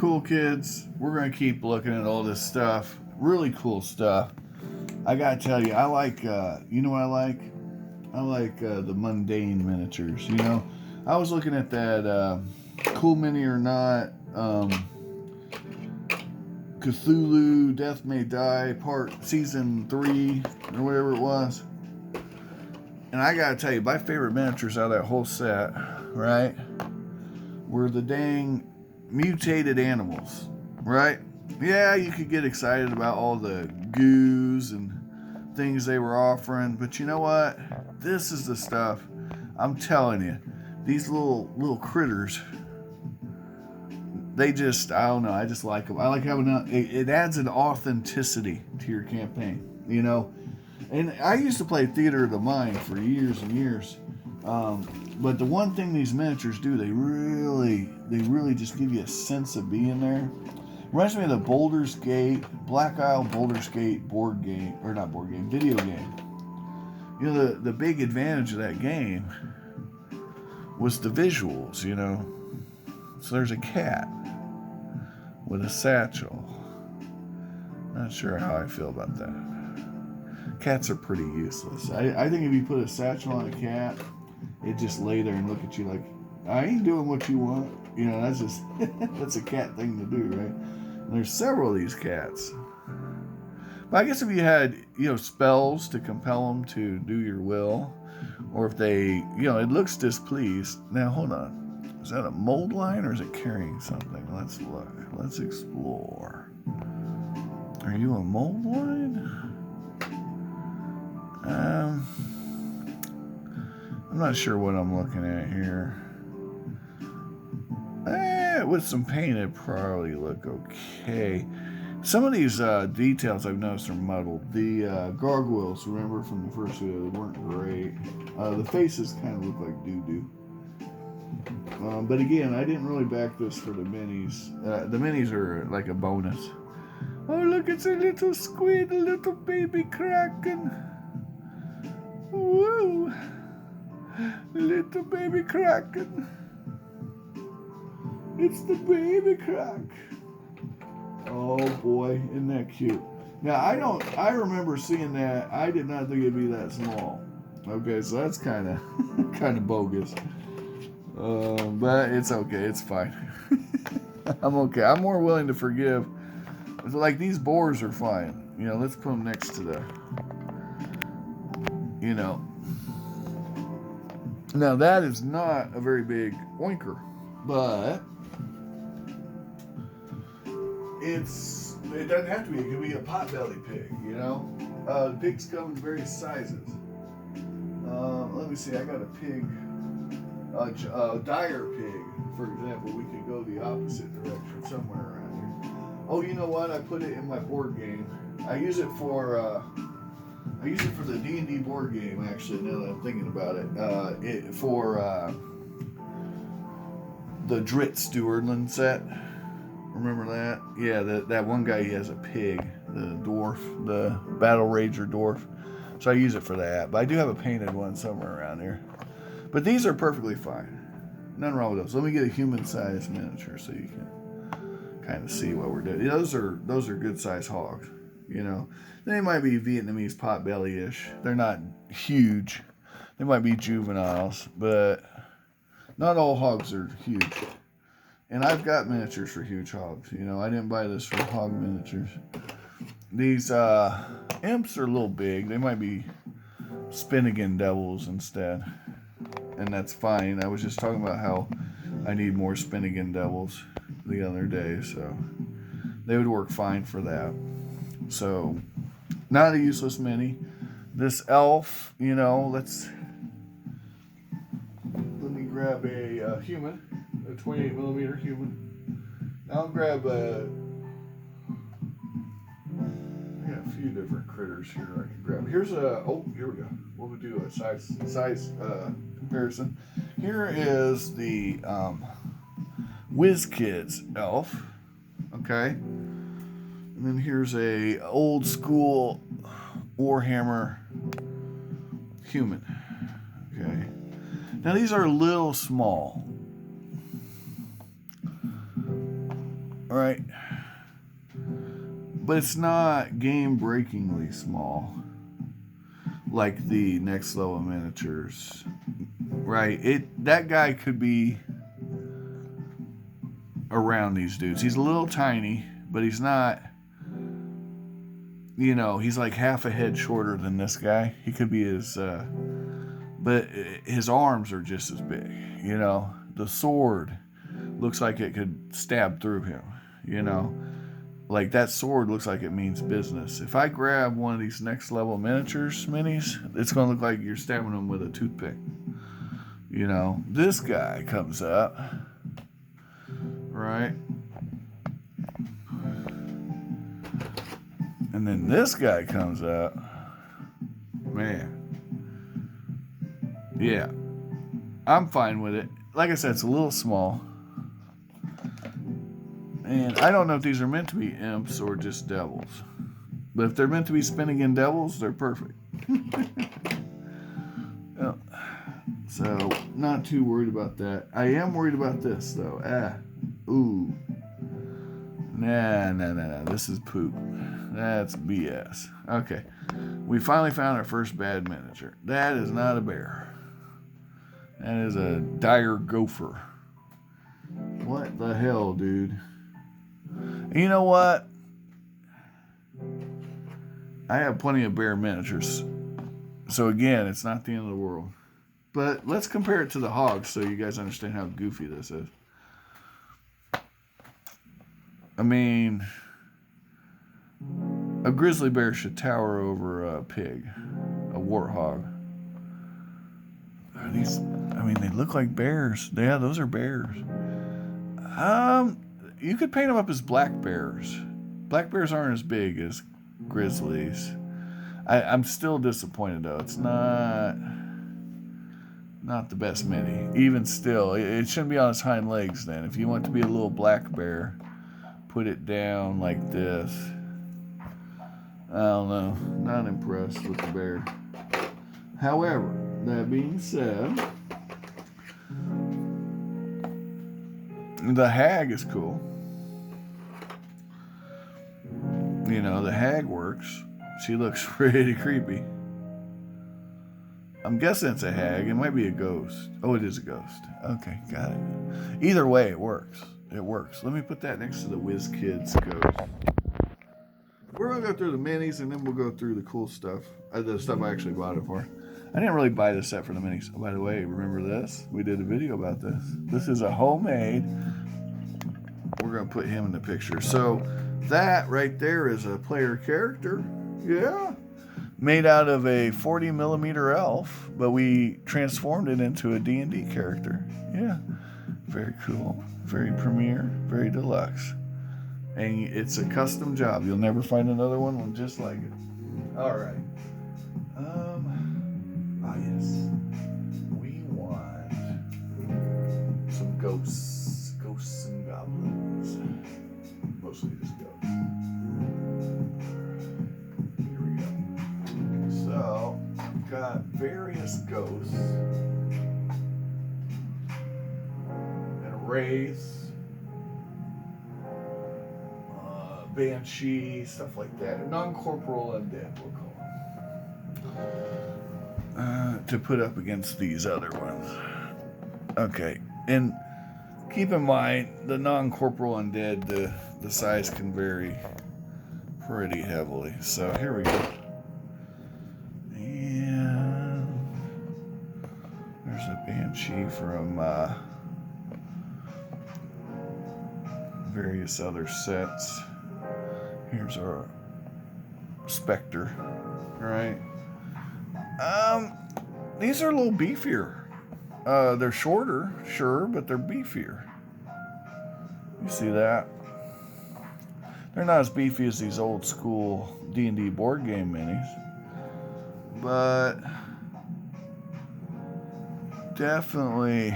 cool, kids. We're going to keep looking at all this stuff. Really cool stuff. I got to tell you, I like, you know what I like? I like the mundane miniatures, you know? I was looking at that Cool Mini or Not Cthulhu Death May Die Season 3 or whatever it was. And I got to tell you, my favorite miniatures out of that whole set, right, were the dang mutated animals, right? Yeah, you could get excited about all the goos and things they were offering, but you know what? This is the stuff. I'm telling you, these little critters, they just, I don't know, I just like them. I like having it adds an authenticity to your campaign, you know? And I used to play Theater of the Mind for years and years. But the one thing these miniatures do, they really just give you a sense of being there. Reminds me of the Baldur's Gate, Black Isle Baldur's Gate board game, or not board game, video game. You know, the big advantage of that game was the visuals, you know. So there's a cat with a satchel. Not sure how I feel about that. Cats are pretty useless. I think if you put a satchel on a cat, it just lay there and look at you like, I ain't doing what you want. You know, that's just, that's a cat thing to do, right? And there's several of these cats. But I guess if you had, you know, spells to compel them to do your will, or if they, you know, it looks displeased. Now, hold on. Is that a mold line or is it carrying something? Let's look. Let's explore. Are you a mold line? I'm not sure what I'm looking at here. With some paint, it'd probably look okay. Some of these details I've noticed are muddled. The gargoyles, remember from the first video, they weren't great. The faces kind of look like doo-doo. But again, I didn't really back this for the minis. The minis are like a bonus. Oh, look, it's a little squid, a little baby kraken. Woo! Little baby kraken. It's the baby crack. Oh boy, isn't that cute? Now I remember seeing that. I did not think it'd be that small. Okay, so that's kind of bogus. But it's okay. It's fine. I'm okay. I'm more willing to forgive. Like these boars are fine. You know, let's put them next to the. You know. Now that is not a very big oinker, but it doesn't have to be. It could be a potbelly pig. You know, the pigs come in various sizes. Let me see. I got a pig, a dire pig, for example. We could go the opposite direction somewhere around here. Oh, you know what? I put it in my board game. I use it for the D&D board game. Actually, now that I'm thinking about it, for the Drit Stewardland set. Remember that? Yeah, that one guy, he has a pig, the dwarf, the Battle Rager dwarf. So I use it for that. But I do have a painted one somewhere around here. But these are perfectly fine. Nothing wrong with those. Let me get a human-sized miniature so you can kind of see what we're doing. Those are good-sized hogs, you know. They might be Vietnamese potbelly-ish. They're not huge. They might be juveniles, but not all hogs are huge. And I've got miniatures for huge hogs. You know, I didn't buy this for hog miniatures. These imps are a little big. They might be Spinnigan devils instead. And that's fine. I was just talking about how I need more Spinnigan devils the other day. So they would work fine for that. So not a useless mini. This elf, you know, let me grab a human. A 28 millimeter human. I'll grab I got a few different critters here I can grab. Here's here we go. We'll do a size comparison. Here is the WizKids elf. Okay. And then here's a old school Warhammer human. Okay. Now these are a little small. right? But it's not game-breakingly small like the next level miniatures, right? That guy could be around these dudes. He's a little tiny, but he's not, he's like half a head shorter than this guy. He could be but his arms are just as big, The sword looks like it could stab through him, Like that sword looks like it means business. If I grab one of these next level minis, it's going to look like you're stabbing them with a toothpick. This guy comes up, right? And then this guy comes up. Man. Yeah. I'm fine with it. Like I said, it's a little small. And I don't know if these are meant to be imps or just devils. But if they're meant to be spinning in devils, they're perfect. Well, so, not too worried about that. I am worried about this, though. Ooh. Nah. This is poop. That's BS. Okay. We finally found our first bad miniature. That is not a bear. That is a dire gopher. What the hell, dude? And you know what? I have plenty of bear miniatures. So again, it's not the end of the world. But let's compare it to the hogs so you guys understand how goofy this is. I mean, a grizzly bear should tower over a pig, a warthog. They look like bears. Yeah, those are bears. You could paint them up as black bears. Black bears aren't as big as grizzlies. I'm still disappointed though. It's not the best mini. Even still, it shouldn't be on its hind legs then. If you want to be a little black bear, put it down like this. I don't know. Not impressed with the bear. However, that being said, the hag is cool. The hag works. She looks pretty creepy. I'm guessing it's a hag. It might be a ghost. Oh, it is a ghost. Okay, got it. Either way, it works. It works. Let me put that next to the Whiz Kids ghost. We're going to go through the minis, and then we'll go through the cool stuff. The stuff I actually bought it for. I didn't really buy this set for the minis. Oh, by the way, remember this? We did a video about this. This is a homemade. We're going to put him in the picture. So that right there is a player character. Yeah. Made out of a 40 millimeter elf, but we transformed it into a D&D character. Yeah. Very cool. Very premiere. Very deluxe. And it's a custom job. You'll never find another one just like it. All right. Yes. We want some ghosts. Ghosts and goblins. Mostly just ghosts. Here we go. So, we've got various ghosts. And a wraith. Banshee, stuff like that. Non-corporal undead, we'll call them. To put up against these other ones. Okay, and keep in mind, the non-corporal undead, the size can vary pretty heavily. So here we go. And there's a Banshee from various other sets. Here's our Spectre, right? These are a little beefier. They're shorter, sure, but they're beefier. You see that? They're not as beefy as these old school D&D board game minis, but definitely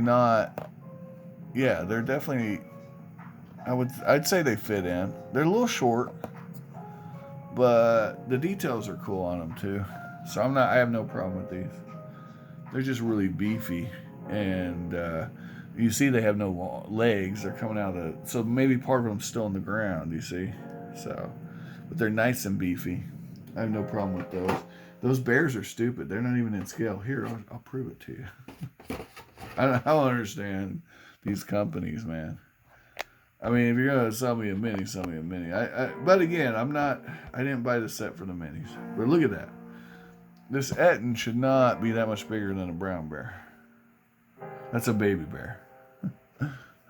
not. Yeah, they're definitely. I'd say they fit in. They're a little short, but the details are cool on them too. So I have no problem with these. They're just really beefy, and You see they have no legs. They're coming out of so maybe part of them's still in the ground, you see. So, but they're nice and beefy. I have no problem with those. Those bears are stupid. They're not even in scale. Here, I'll prove it to you. I don't understand these companies, man. I mean, if you're gonna sell me a mini, sell me a mini. But again, I didn't buy the set for the minis. But look at that. This Etten should not be that much bigger than a brown bear. That's a baby bear.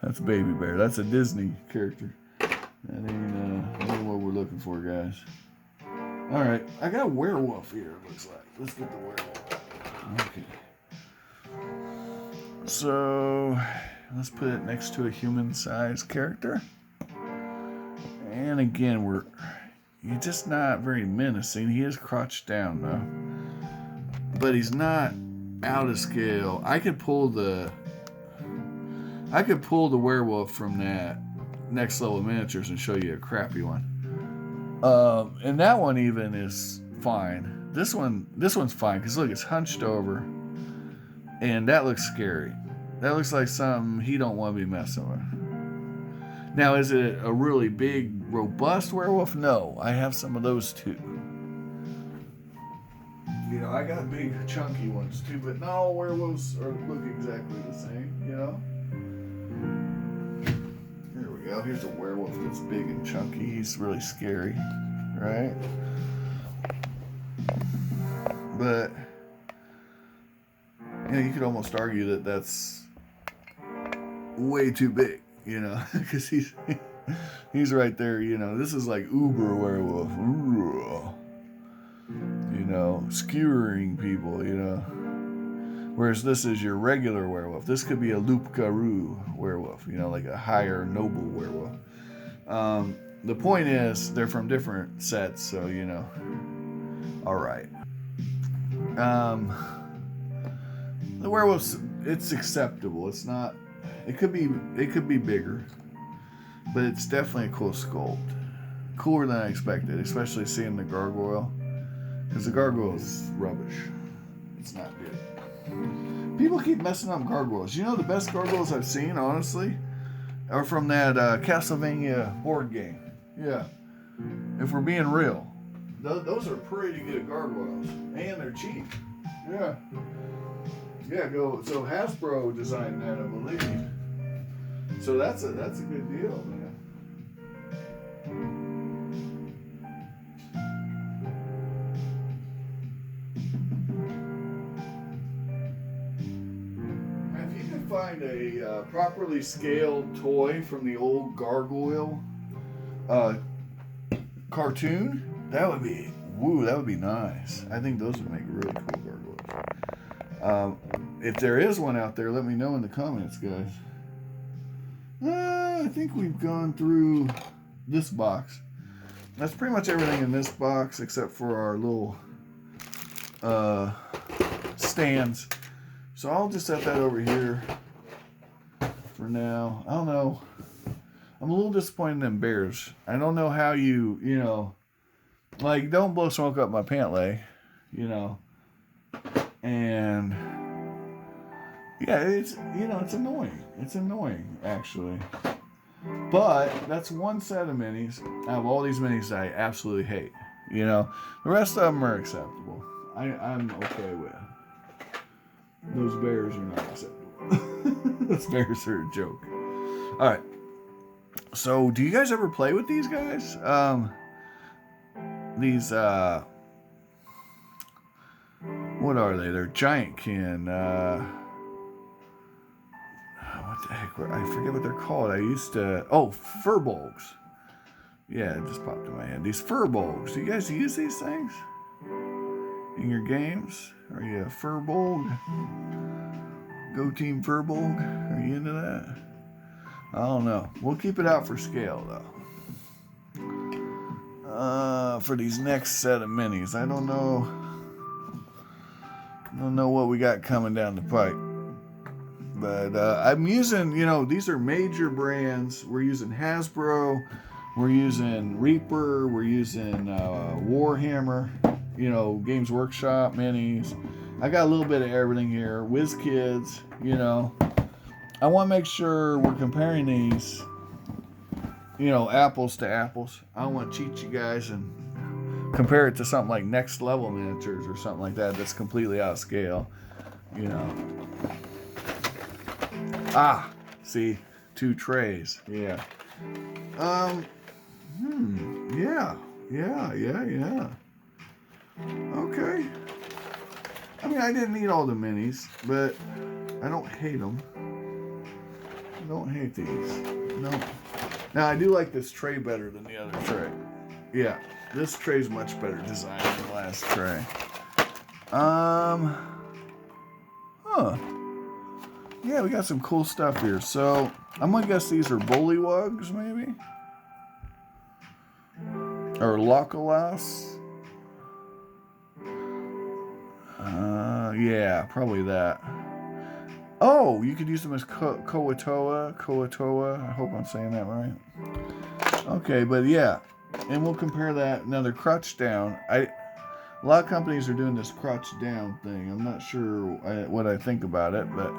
That's a baby bear. That's a Disney character. That ain't what we're looking for, guys. All right, I got a werewolf here. It looks like. Let's get the werewolf. Okay. So let's put it next to a human-sized character. And again, he's just not very menacing. He is crouched down though, but he's not out of scale. I could pull the werewolf from that next level miniatures and show you a crappy one. And that one even is fine. This one's fine because look, it's hunched over, and that looks scary. That looks like something he don't want to be messing with. Now, is it a really big, robust werewolf? No, I have some of those too. You know, I got big, chunky ones too, but not all werewolves look exactly the same. You know. Here we go. Here's a werewolf that's big and chunky. He's really scary, right? But you know, you could almost argue that that's way too big, you know, because he's right there. You know, this is like uber werewolf, you know, skewering people, you know. Whereas this is your regular werewolf. This could be a loup-garou werewolf, you know, like a higher noble werewolf. The point is, they're from different sets, so, you know. All right. The werewolf's, it's acceptable. It's not, it could be bigger, but it's definitely a cool sculpt. Cooler than I expected, especially seeing the gargoyle. Because the gargoyle is rubbish. It's not good. People keep messing up gargoyles. You know, the best gargoyles I've seen, honestly, are from that Castlevania board game. Yeah. If we're being real. Those are pretty good gargoyles. And they're cheap. Yeah. Yeah, so Hasbro designed that, I believe. So that's a good deal, man. Find a properly scaled toy from the old gargoyle cartoon, that would be nice. I think those would make really cool gargoyles. If there is one out there, let me know in the comments, guys. I think we've gone through this box. That's pretty much everything in this box except for our little stands. So I'll just set that over here for now. I don't know. I'm a little disappointed in bears. I don't know how you know, like, don't blow smoke up my pant leg, you know. And yeah, it's annoying. It's annoying, actually. But that's one set of minis out of all these minis that I absolutely hate. You know, the rest of them are acceptable. I'm okay with. Those bears are not acceptable. Those bears are a joke. Alright. So, do you guys ever play with these guys? What are they? They're giantkin. What the heck? I forget what they're called. I used to... Oh, furbolgs. Yeah, it just popped in my head. These furbolgs. Do you guys use these things in your games? Are you a furbolg? Go Team Furbolg? Are you into that? I don't know. We'll keep it out for scale, though. For these next set of minis, I don't know what we got coming down the pipe. But I'm using, these are major brands. We're using Hasbro. We're using Reaper. We're using Warhammer. Games Workshop minis. I got a little bit of everything here. WizKids, I want to make sure we're comparing these, apples to apples. I don't want to cheat you guys and compare it to something like Next Level Miniatures or something like that that's completely out of scale. See, 2 trays. Yeah. Yeah. Okay. I mean, I didn't eat all the minis, but I don't hate them. I don't hate these. No. Now, I do like this tray better than the other tray. Yeah, this tray's much better designed than the last tray. Yeah, we got some cool stuff here. So, I'm going to guess these are bullywugs, maybe? Or localas? Yeah, probably that. Oh, you could use them as Koatoa. I hope I'm saying that right. Okay, but yeah. And we'll compare that. Now they're crouched down. A lot of companies are doing this crouch down thing. I'm not sure what I think about it, but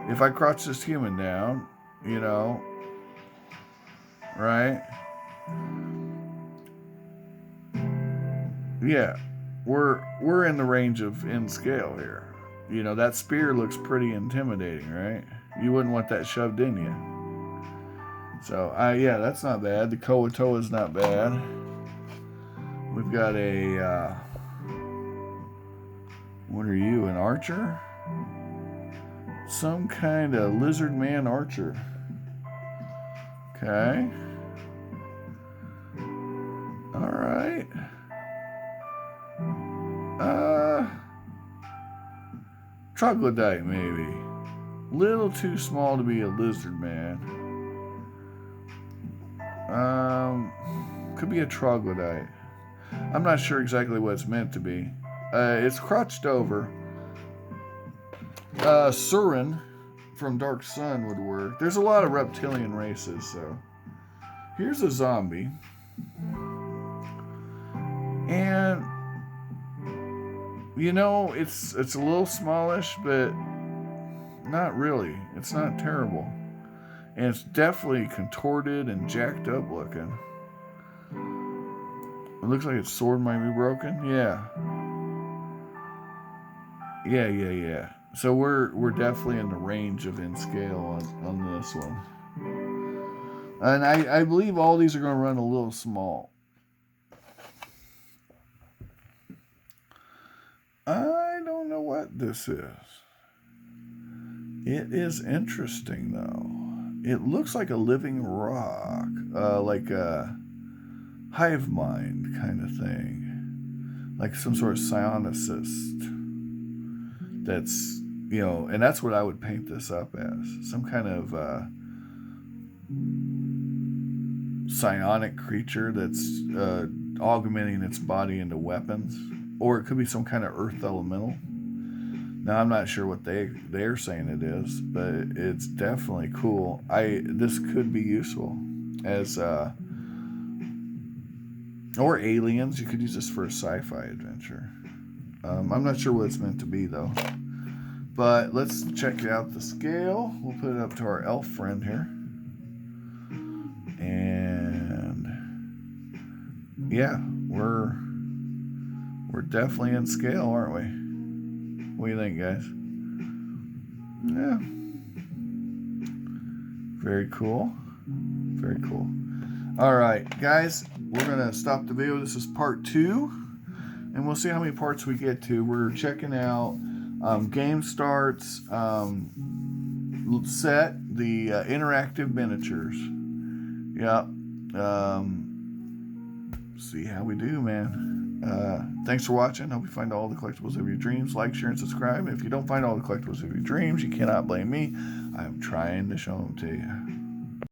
if I crouch this human down, right? Yeah, we're in the range of in scale here. That spear looks pretty intimidating, right? You wouldn't want that shoved in you. So, yeah, that's not bad. The Koatoa is not bad. We've got a, what are you, an archer? Some kind of lizard man archer. Okay. All right. Troglodyte, maybe. Little too small to be a lizard man. Could be a troglodyte. I'm not sure exactly what it's meant to be. It's crouched over. Surin from Dark Sun would work. There's a lot of reptilian races, so. Here's a zombie. And it's a little smallish, but not really. It's not terrible. And it's definitely contorted and jacked up looking. It looks like its sword might be broken. Yeah. Yeah. So we're definitely in the range of in scale on this one. And I believe all these are going to run a little small. I don't know what this is. It is interesting, though. It looks like a living rock, like a hive mind kind of thing, like some sort of psionicist. That's, and that's what I would paint this up as, some kind of psionic creature that's augmenting its body into weapons, or it could be some kind of earth elemental. Now, I'm not sure what they're saying it is, but it's definitely cool. This could be useful as, or aliens. You could use this for a sci-fi adventure. I'm not sure what it's meant to be, though. But let's check out the scale. We'll put it up to our elf friend here. And yeah, we're definitely in scale, aren't we? What do you think, guys? Yeah. Very cool. Very cool. All right, guys, we're going to stop the video. This is part 2, and we'll see how many parts we get to. We're checking out Game Start's set, the interactive miniatures. Yep. See how we do, man. Thanks for watching. Hope you find all the collectibles of your dreams. Like, share, and subscribe. If you don't find all the collectibles of your dreams, you cannot blame me. I'm trying to show them to you.